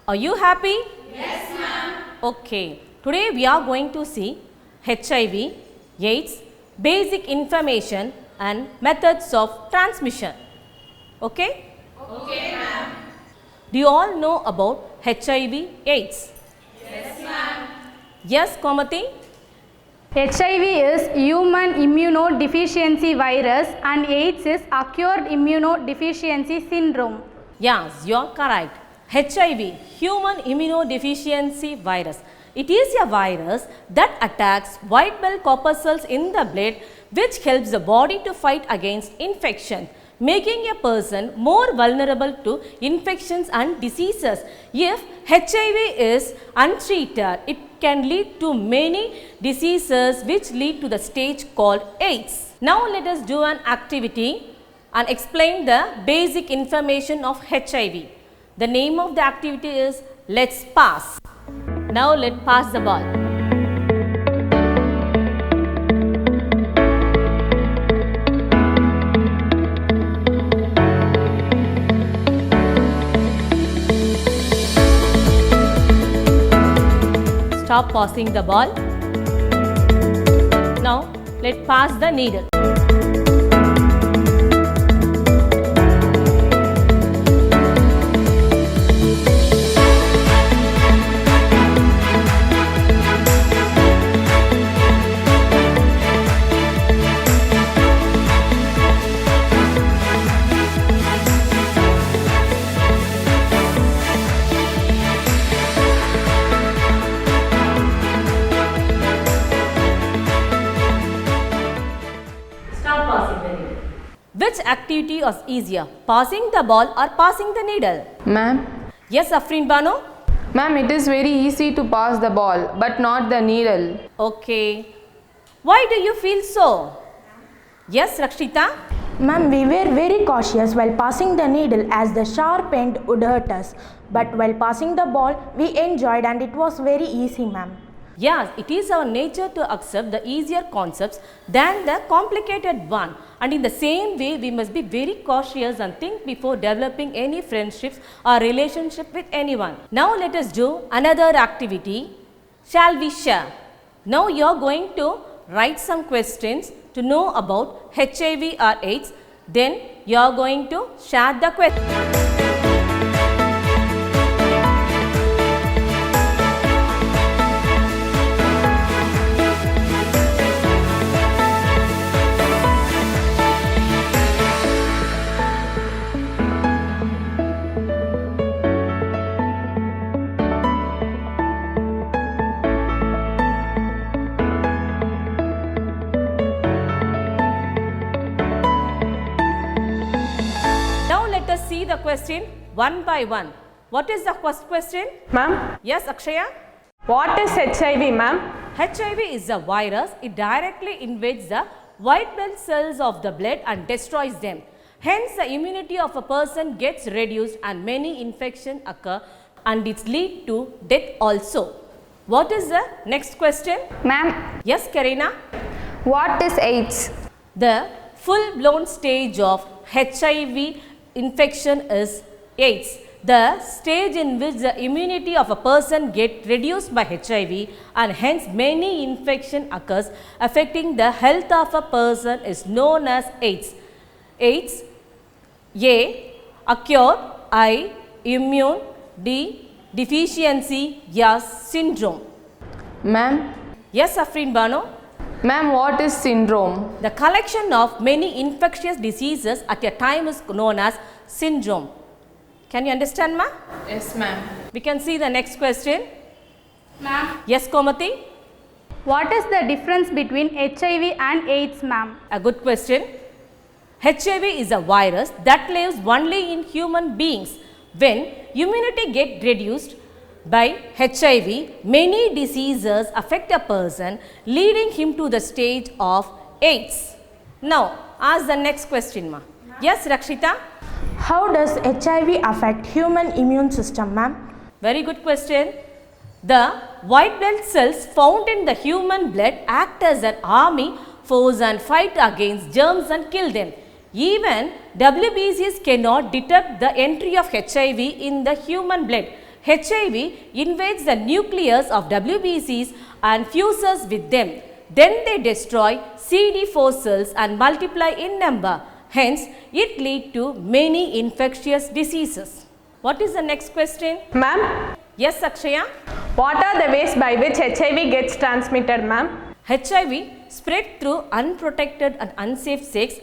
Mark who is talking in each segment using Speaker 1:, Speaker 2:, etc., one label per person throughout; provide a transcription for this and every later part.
Speaker 1: Are you happy? Yes, ma'am. Okay. Today we are going to see HIV, AIDS, basic information and methods of transmission. Okay?
Speaker 2: Okay, ma'am.
Speaker 1: Do you all know about HIV, AIDS?
Speaker 2: Yes, ma'am.
Speaker 1: Yes, Komati?
Speaker 3: HIV is human immunodeficiency virus and AIDS is acquired immunodeficiency syndrome.
Speaker 1: Yes, you are correct. HIV, human immunodeficiency virus. It is a virus that attacks white blood corpuscles in the blood, which helps the body to fight against infection, making a person more vulnerable to infections and diseases. If HIV is untreated, it can lead to many diseases which lead to the stage called AIDS. Now let us do an activity and explain the basic information of HIV. The name of the activity is Let's Pass. Now let's pass the ball. Stop passing the ball. Now let's pass the needle. Which activity was easier, passing the ball or passing the needle?
Speaker 4: Ma'am?
Speaker 1: Yes, Afrin Bano?
Speaker 4: Ma'am, it is very easy to pass the ball, but not the needle.
Speaker 1: Okay. Why do you feel so? Yes, Rakshita?
Speaker 5: Ma'am, we were very cautious while passing the needle as the sharp end would hurt us. But while passing the ball, we enjoyed and it was very easy, ma'am.
Speaker 1: Yes, it is our nature to accept the easier concepts than the complicated one. And in the same way, we must be very cautious and think before developing any friendships or relationship with anyone. Now let us do another activity. Shall we share? Now you are going to write some questions to know about HIV or AIDS. Then you are going to share the question. See the question one by one. What is the first question?
Speaker 6: Ma'am?
Speaker 1: Yes, Akshaya?
Speaker 6: What is HIV, ma'am?
Speaker 1: HIV is a virus. It directly invades the white blood cells of the blood and destroys them. Hence, the immunity of a person gets reduced and many infections occur and it leads to death also. What is the next question?
Speaker 3: Ma'am,
Speaker 1: Yes, Karina?
Speaker 3: what is AIDS?
Speaker 1: The full-blown stage of HIV infection is AIDS, the stage in which the immunity of a person gets reduced by HIV and hence many infection occurs affecting the health of a person is known as AIDS. AIDS, A, acquired, I, immune, D, deficiency, yes, syndrome.
Speaker 4: Ma'am?
Speaker 1: Yes, Afrin Bano?
Speaker 4: Ma'am, what is syndrome?
Speaker 1: The collection of many infectious diseases at a time is known as syndrome. Can you understand, ma?
Speaker 4: Yes, ma'am.
Speaker 1: We can see the next question.
Speaker 3: Ma'am,
Speaker 1: Yes, Komati?
Speaker 3: what is the difference between HIV and AIDS, ma'am?
Speaker 1: A good question. HIV is a virus that lives only in human beings. When immunity gets reduced by HIV, many diseases affect a person, leading him to the stage of AIDS. Now, ask the next question, ma. Yes, Rakshita?
Speaker 5: How does HIV affect human immune system, ma'am?
Speaker 1: Very good question. The white blood cells found in the human blood act as an army force and fight against germs and kill them. Even WBCs cannot detect the entry of HIV in the human blood. HIV invades the nucleus of WBCs and fuses with them. Then they destroy CD4 cells and multiply in number. Hence, it leads to many infectious diseases. What is the next question?
Speaker 6: Ma'am,
Speaker 1: Yes, Akshaya.
Speaker 6: what are the ways by which HIV gets transmitted, ma'am?
Speaker 1: HIV spread through unprotected and unsafe sex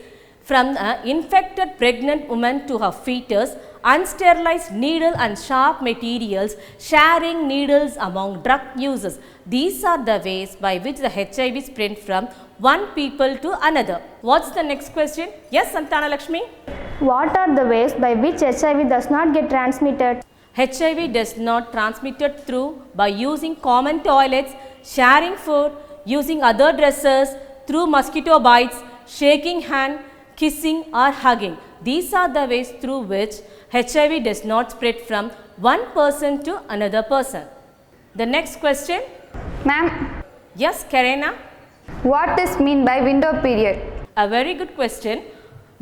Speaker 1: from an infected pregnant woman to her fetus, unsterilized needle and sharp materials, sharing needles among drug users. These are the ways by which the HIV spread from one people to another. What's the next question? Yes, Santana Lakshmi.
Speaker 7: What are the ways by which HIV does not get transmitted?
Speaker 1: HIV does not transmitted through by using common toilets, sharing food, using other dresses, through mosquito bites, shaking hand, kissing or hugging. These are the ways through which HIV does not spread from one person to another person. The next question.
Speaker 3: Ma'am,
Speaker 1: Yes, Karena.
Speaker 3: what is mean by window period?
Speaker 1: A very good question.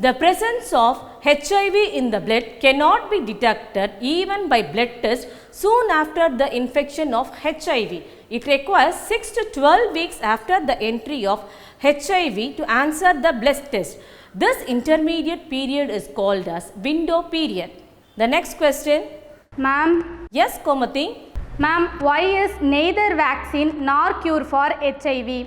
Speaker 1: The presence of HIV in the blood cannot be detected even by blood test soon after the infection of HIV. It requires 6 to 12 weeks after the entry of HIV to answer the blood test. This intermediate period is called as window period. The next question.
Speaker 3: Ma'am,
Speaker 1: Yes, Komati.
Speaker 3: ma'am, why is neither vaccine nor cure for HIV?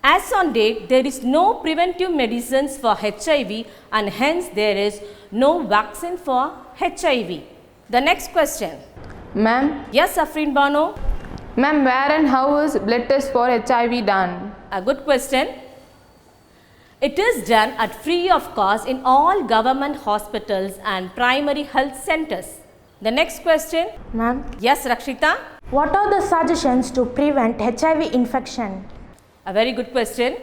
Speaker 1: As on date, there is no preventive medicines for HIV and hence there is no vaccine for HIV. The next question.
Speaker 4: Ma'am,
Speaker 1: Yes, Afrin Bano.
Speaker 4: ma'am, where and how is blood test for HIV done?
Speaker 1: A good question. It is done at free of cost in all government hospitals and primary health centers. The next question.
Speaker 5: Ma'am,
Speaker 1: Yes, Rakshita.
Speaker 5: what are the suggestions to prevent HIV infection?
Speaker 1: A very good question.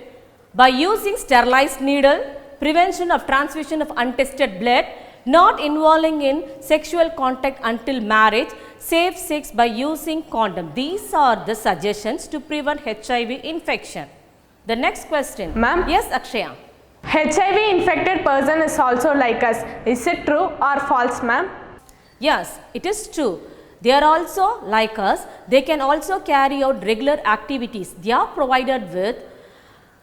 Speaker 1: By using sterilized needle, prevention of transfusion of untested blood, not involving in sexual contact until marriage, safe sex by using condom. These are the suggestions to prevent HIV infection. The next question.
Speaker 6: Ma'am?
Speaker 1: Yes, Akshaya.
Speaker 6: HIV infected person is also like us. Is it true or false, ma'am?
Speaker 1: Yes, it is true. They are also like us. They can also carry out regular activities. They are provided with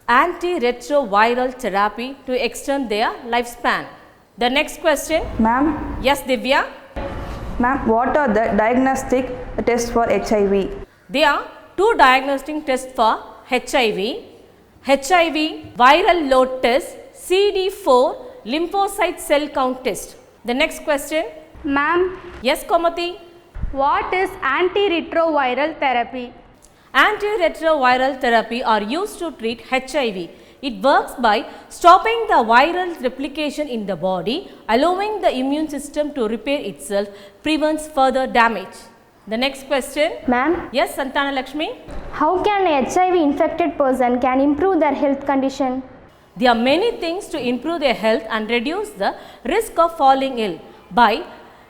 Speaker 1: antiretroviral therapy to extend their lifespan. The next question.
Speaker 8: Ma'am,
Speaker 1: Yes, Divya.
Speaker 8: ma'am, what are the diagnostic tests for HIV?
Speaker 1: There are two diagnostic tests for HIV. HIV viral load test, CD4 lymphocyte cell count test. The next question.
Speaker 3: Ma'am,
Speaker 1: Yes, Komati.
Speaker 3: what is antiretroviral therapy?
Speaker 1: Antiretroviral therapy are used to treat HIV. It works by stopping the viral replication in the body, allowing the immune system to repair itself, prevents further damage. The next question.
Speaker 7: Ma'am,
Speaker 1: Yes, Santana Lakshmi.
Speaker 7: how can a HIV infected person can improve their health condition?
Speaker 1: There are many things to improve their health and reduce the risk of falling ill by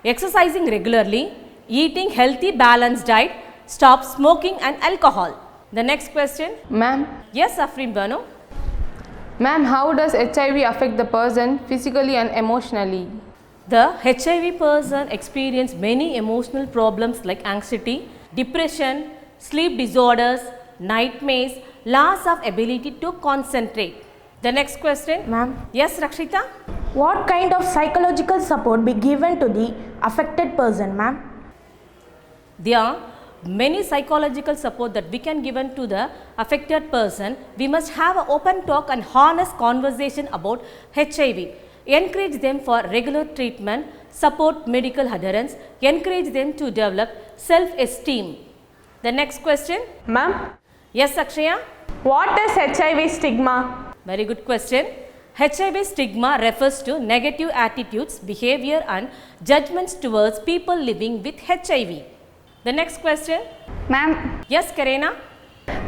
Speaker 1: exercising regularly, eating healthy balanced diet, stop smoking and alcohol. The next question.
Speaker 4: Ma'am,
Speaker 1: Yes, Afrin Bano.
Speaker 4: ma'am, how does HIV affect the person physically and emotionally?
Speaker 1: The HIV person experience many emotional problems like anxiety, depression, sleep disorders, nightmares, loss of ability to concentrate. The next question.
Speaker 5: Ma'am,
Speaker 1: Yes, Rakshita.
Speaker 5: what kind of psychological support be given to the affected person, ma'am?
Speaker 1: There are many psychological support that we can given to the affected person. We must have an open talk and honest conversation about HIV. Encourage them for regular treatment, support medical adherence, encourage them to develop self-esteem. The next question.
Speaker 6: Ma'am,
Speaker 1: Yes, Akshaya.
Speaker 6: what is HIV stigma?
Speaker 1: Very good question. HIV stigma refers to negative attitudes, behavior and judgments towards people living with HIV. The next question.
Speaker 3: Ma'am,
Speaker 1: Yes, Karena.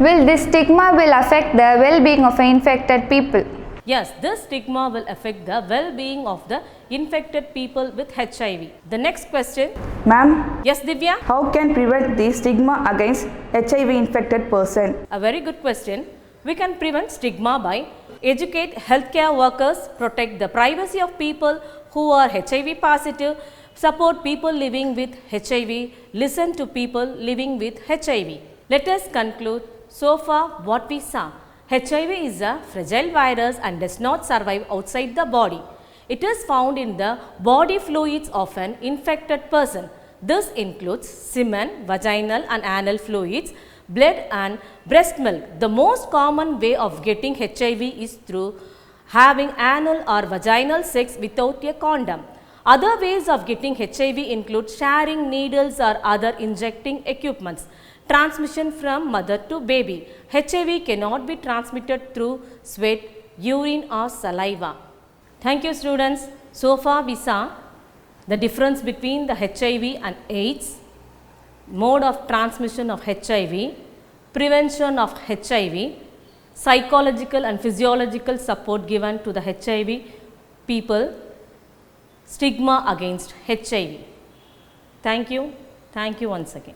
Speaker 3: will this stigma will affect the well-being of infected people?
Speaker 1: Yes, this stigma will affect the well-being of the infected people with HIV. The next question.
Speaker 8: Ma'am,
Speaker 1: Yes, Divya.
Speaker 8: how can prevent the stigma against HIV infected person?
Speaker 1: A very good question. We can prevent stigma by educate healthcare workers, protect the privacy of people who are HIV positive, support people living with HIV, listen to people living with HIV. Let us conclude. So far what we saw. HIV is a fragile virus and does not survive outside the body. It is found in the body fluids of an infected person. This includes semen, vaginal and anal fluids, blood and breast milk. The most common way of getting HIV is through having anal or vaginal sex without a condom. Other ways of getting HIV include sharing needles or other injecting equipments. Transmission from mother to baby. HIV cannot be transmitted through sweat, urine or saliva. Thank you students. So far we saw the difference between the HIV and AIDS, mode of transmission of HIV, prevention of HIV, psychological and physiological support given to the HIV people, stigma against HIV. Thank you once again.